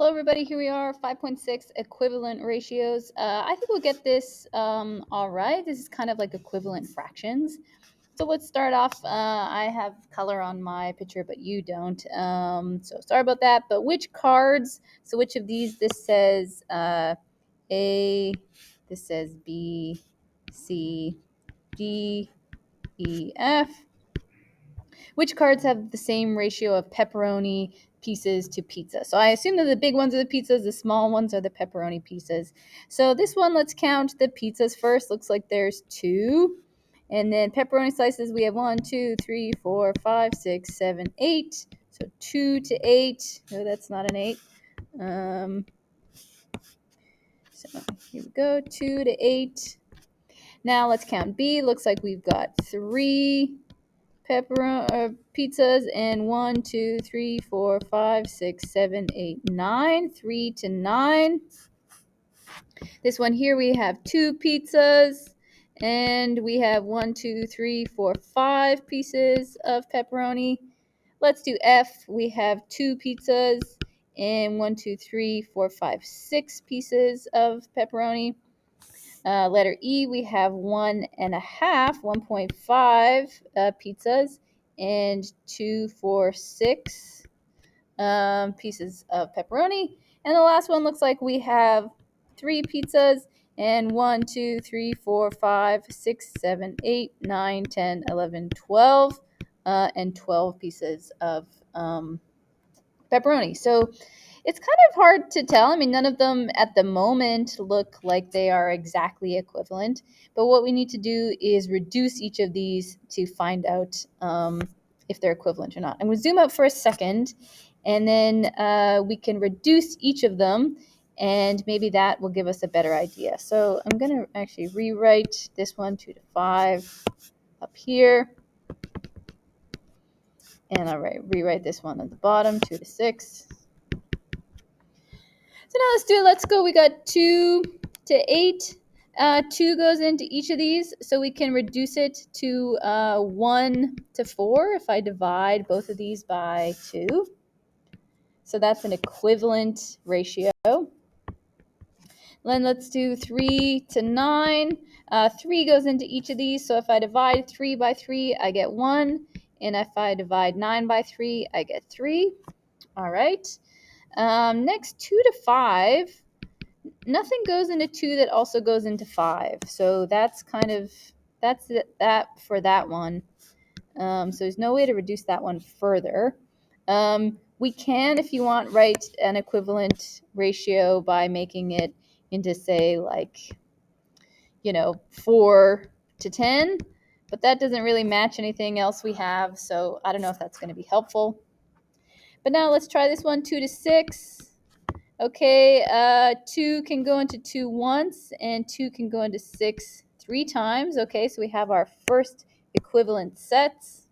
Hello, everybody. Here we are, 5.6 equivalent ratios. I think we'll get this all right. This is kind of like equivalent fractions. So let's start off. I have color on my picture, but you don't. So sorry about that. But which cards? So which of these? This says A. This says B, C, D, E, F. Which cards have the same ratio of pepperoni pieces to pizza? So I assume that the big ones are the pizzas, the small ones are the pepperoni pieces. So this one, let's count the pizzas first. Looks like there's 2. And then pepperoni slices, we have 1, 2, 3, 4, 5, 6, 7, 8. So 2 to 8. No, that's not an 8. So here we go, 2 to 8. Now let's count B. Looks like we've got 3 pepperoni pizzas and 1, 2, 3, 4, 5, 6, 7, 8, 9. 3 to 9. This one here we have 2 pizzas and we have 1, 2, 3, 4, 5 pieces of pepperoni. Let's do F. We have 2 pizzas and 1, 2, 3, 4, 5, 6 pieces of pepperoni. Letter E, we have 1.5 pizzas and 2, 4, 6 pieces of pepperoni. And the last one looks like we have 3 pizzas and 1, 2, 3, 4, 5, 6, 7, 8, 9, 10, 11, 12, and 12 pieces of pepperoni. So it's kind of hard to tell. I mean, none of them at the moment look like they are exactly equivalent. But what we need to do is reduce each of these to find out if they're equivalent or not. I'm going to zoom out for a second, and then we can reduce each of them, and maybe that will give us a better idea. So I'm going to actually rewrite this one 2 to 5 up here. And I'll rewrite this one at the bottom, 2 to 6. So now let's do it. Let's go. We got 2 to 8. 2 goes into each of these, so we can reduce it to 1 to 4 if I divide both of these by 2. So that's an equivalent ratio. Then let's do 3 to 9. 3 goes into each of these, so if I divide 3 by 3, I get 1. And if I divide 9 by 3, I get 3. All right. Next, 2 to 5. Nothing goes into 2 that also goes into 5. So that's that for that one. So there's no way to reduce that one further. We can, if you want, write an equivalent ratio by making it into, say, like, 4 to 10. But that doesn't really match anything else we have. So I don't know if that's going to be helpful. But now let's try this one, 2 to 6. Okay, 2 can go into 2 once, and 2 can go into 6 3 times. Okay, so we have our first equivalent sets.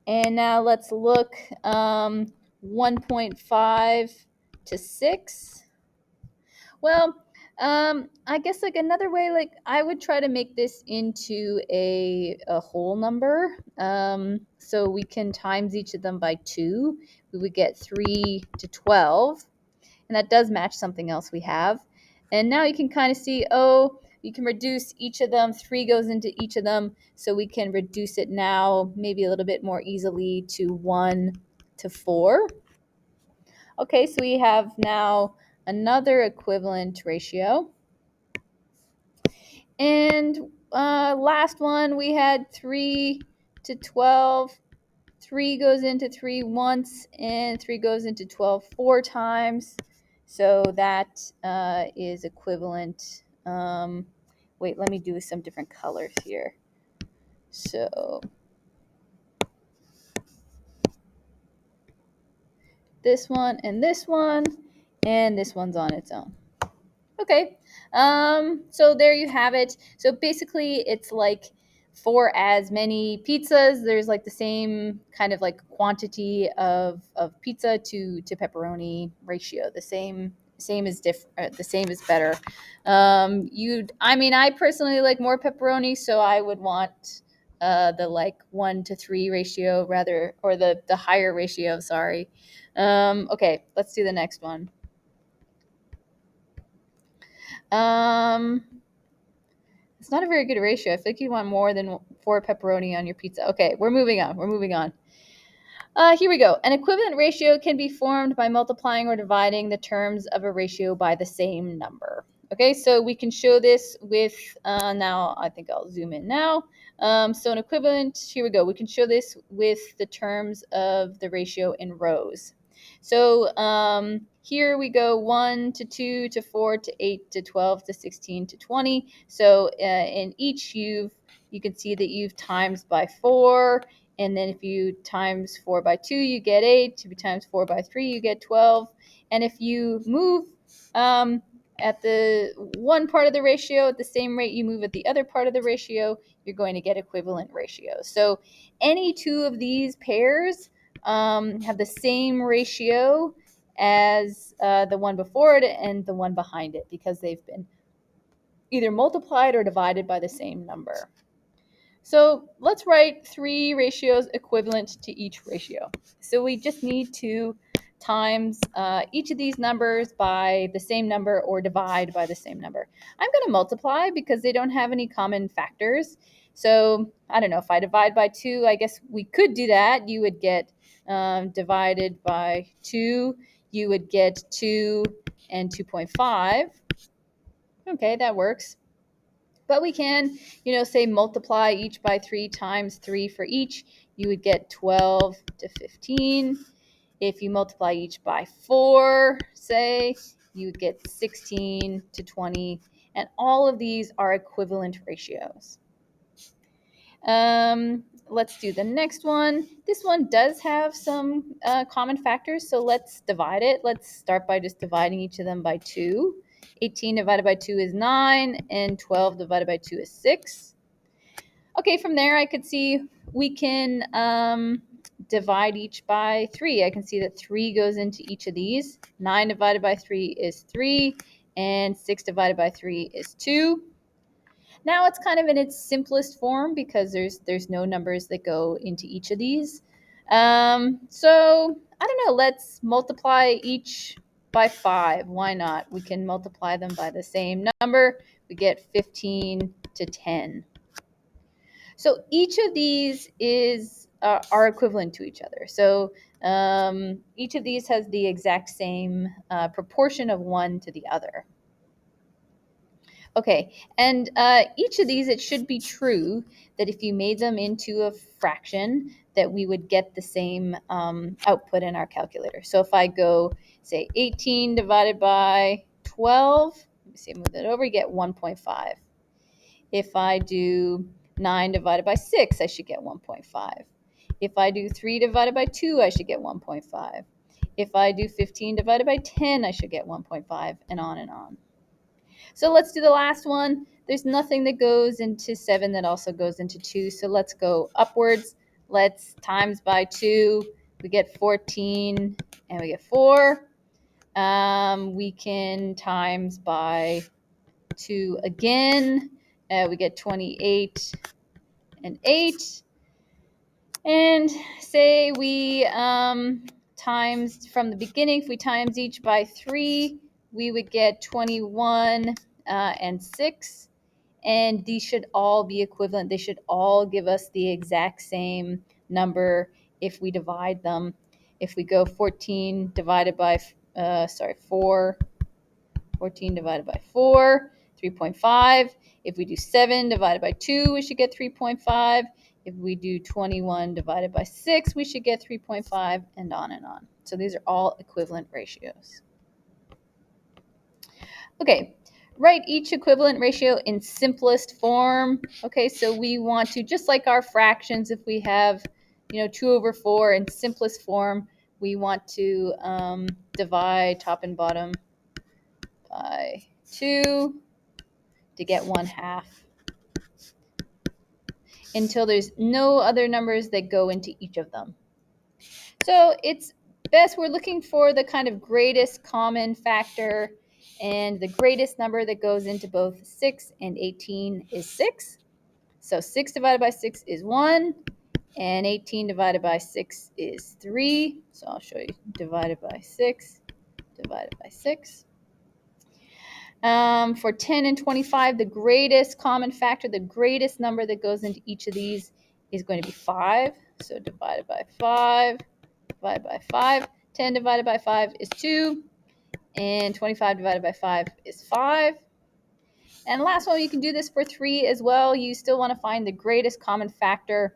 And now let's look 1.5 to 6. Well, I guess like another way, like I would try to make this into a whole number. So we can times each of them by 2. We would get 3 to 12. And that does match something else we have. And now you can kind of see, you can reduce each of them. 3 goes into each of them. So we can reduce it now maybe a little bit more easily to 1 to 4. Okay, so we have now another equivalent ratio. And last one, we had 3 to 12. 3 goes into 3 once, and 3 goes into 12 4 times. So that is equivalent. Wait, let me do some different colors here. So this one, and this one's on its own. Okay, so there you have it. So basically it's like for as many pizzas, there's like the same kind of like quantity of pizza to pepperoni ratio. The same is different. The same is better. I personally like more pepperoni, so I would want the like 1-to-3 ratio rather, or the higher ratio, sorry. Okay, let's do the next one. It's not a very good ratio. I feel like you want more than 4 pepperoni on your pizza. Okay, we're moving on. Here we go. An equivalent ratio can be formed by multiplying or dividing the terms of a ratio by the same number. Okay, so we can show this with, now I think I'll zoom in now. So an equivalent, here we go. We can show this with the terms of the ratio in rows. So here we go 1 to 2 to 4 to 8 to 12 to 16 to 20. So in each you can see that you've times by 4. And then if you times 4 by 2, you get 8. If you times 4 by 3, you get 12. And if you move at the one part of the ratio at the same rate you move at the other part of the ratio, you're going to get equivalent ratios. So any two of these pairs have the same ratio as the one before it and the one behind it, because they've been either multiplied or divided by the same number. So let's write 3 ratios equivalent to each ratio. So we just need to times each of these numbers by the same number or divide by the same number. I'm going to multiply because they don't have any common factors. So I don't know, if I divide by 2, I guess we could do that. You would get divided by 2, you would get 2 and 2.5. Okay, that works. But we can, say multiply each by 3 times 3 for each. You would get 12 to 15. If you multiply each by 4, say, you would get 16 to 20. And all of these are equivalent ratios. Let's do the next one. This one does have some common factors, so let's divide it. Let's start by just dividing each of them by 2. 18 divided by 2 is 9, and 12 divided by 2 is 6. Okay, from there I could see we can divide each by 3. I can see that 3 goes into each of these. 9 divided by 3 is 3, and 6 divided by 3 is 2. Now it's kind of in its simplest form because there's no numbers that go into each of these. So I don't know, let's multiply each by 5. Why not? We can multiply them by the same number. We get 15 to 10. So each of these are equivalent to each other. So each of these has the exact same proportion of one to the other. Okay, and each of these, it should be true that if you made them into a fraction, that we would get the same output in our calculator. So if I go, say, 18 divided by 12, let me see, move that over, you get 1.5. If I do 9 divided by 6, I should get 1.5. If I do 3 divided by 2, I should get 1.5. If I do 15 divided by 10, I should get 1.5, and on and on. So let's do the last one. There's nothing that goes into 7 that also goes into 2. So let's go upwards. Let's times by 2. We get 14 and we get 4. We can times by 2 again. We get 28 and 8. And say we times from the beginning, if we times each by 3, we would get 21 and 6. And these should all be equivalent. They should all give us the exact same number if we divide them. If we go 14 divided by, 14 divided by 4, 3.5. If we do 7 divided by 2, we should get 3.5. If we do 21 divided by 6, we should get 3.5, and on and on. So these are all equivalent ratios. Okay, write each equivalent ratio in simplest form. Okay, so we want to, just like our fractions, if we have, 2 over 4 in simplest form, we want to divide top and bottom by 2 to get 1/2 until there's no other numbers that go into each of them. So it's best, we're looking for the kind of greatest common factor, and the greatest number that goes into both 6 and 18 is 6. So 6 divided by 6 is 1, and 18 divided by 6 is 3. So I'll show you divided by 6, divided by 6. For 10 and 25, the greatest common factor, the greatest number that goes into each of these is going to be 5. So divided by 5, divided by 5. 10 divided by 5 is 2, and 25 divided by 5 is 5. And last one, you can do this for 3 as well. You still want to find the greatest common factor,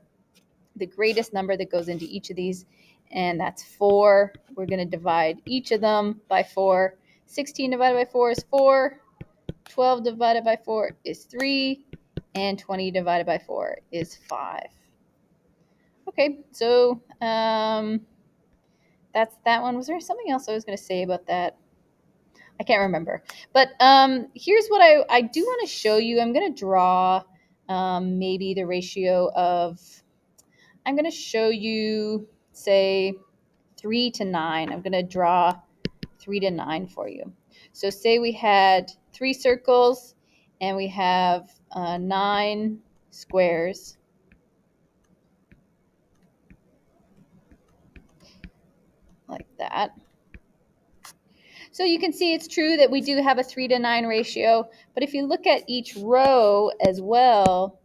the greatest number that goes into each of these, and that's 4. We're going to divide each of them by 4. 16 divided by 4 is 4. 12 divided by 4 is 3. And 20 divided by 4 is 5. Okay, so that's that one. Was there something else I was going to say about that? I can't remember. But here's what I do want to show you. I'm going to draw maybe the ratio of, I'm going to show you, say, 3 to 9. I'm going to draw 3 to 9 for you. So say we had 3 circles and we have 9 squares. Like that. So you can see it's true that we do have a 3 to 9 ratio, but if you look at each row as well,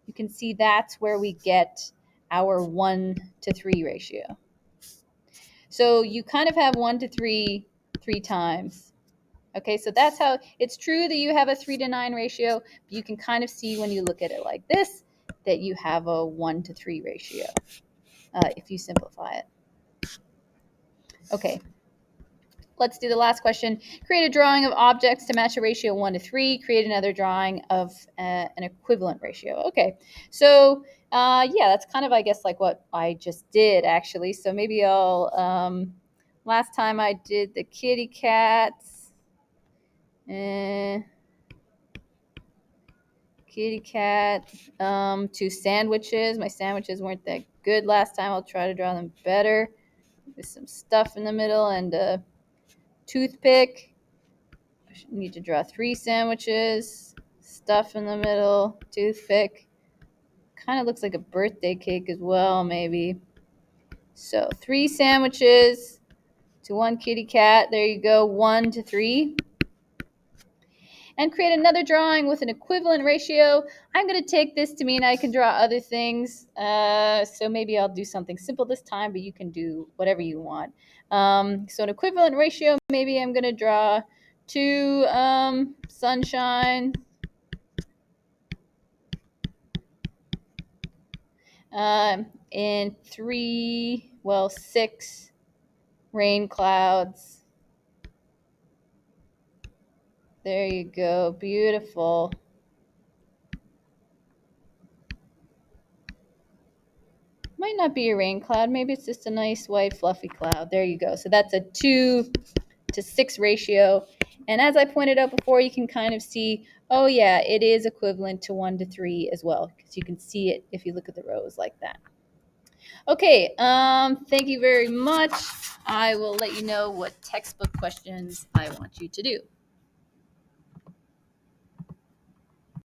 you can see that's where we get our 1 to 3 ratio. So you kind of have 1 to 3 3 times. Okay, so that's how, it's true that you have a 3 to 9 ratio, but you can kind of see when you look at it like this that you have a 1 to 3 ratio if you simplify it. Okay. Let's do the last question. Create a drawing of objects to match a ratio 1 to 3. Create another drawing of an equivalent ratio. Okay, so yeah, that's kind of, I guess, like what I just did, actually. So maybe I'll, last time I did the kitty cats. Kitty cat. 2 sandwiches. My sandwiches weren't that good last time. I'll try to draw them better. With some stuff in the middle and a toothpick. I need to draw 3 sandwiches, stuff in the middle, toothpick. Kind of looks like a birthday cake as well, maybe. So 3 sandwiches to 1 kitty cat. There you go, 1 to 3. And create another drawing with an equivalent ratio. I'm going to take this to mean I can draw other things. So maybe I'll do something simple this time, but you can do whatever you want. So an equivalent ratio, maybe I'm going to draw 2 sunshine, and 6 rain clouds. There you go. Beautiful. Might not be a rain cloud. Maybe it's just a nice white fluffy cloud. There you go. So that's a 2 to 6 ratio. And as I pointed out before, you can kind of see, oh yeah, it is equivalent to 1 to 3 as well, because you can see it if you look at the rows like that. Okay, thank you very much. I will let you know what textbook questions I want you to do.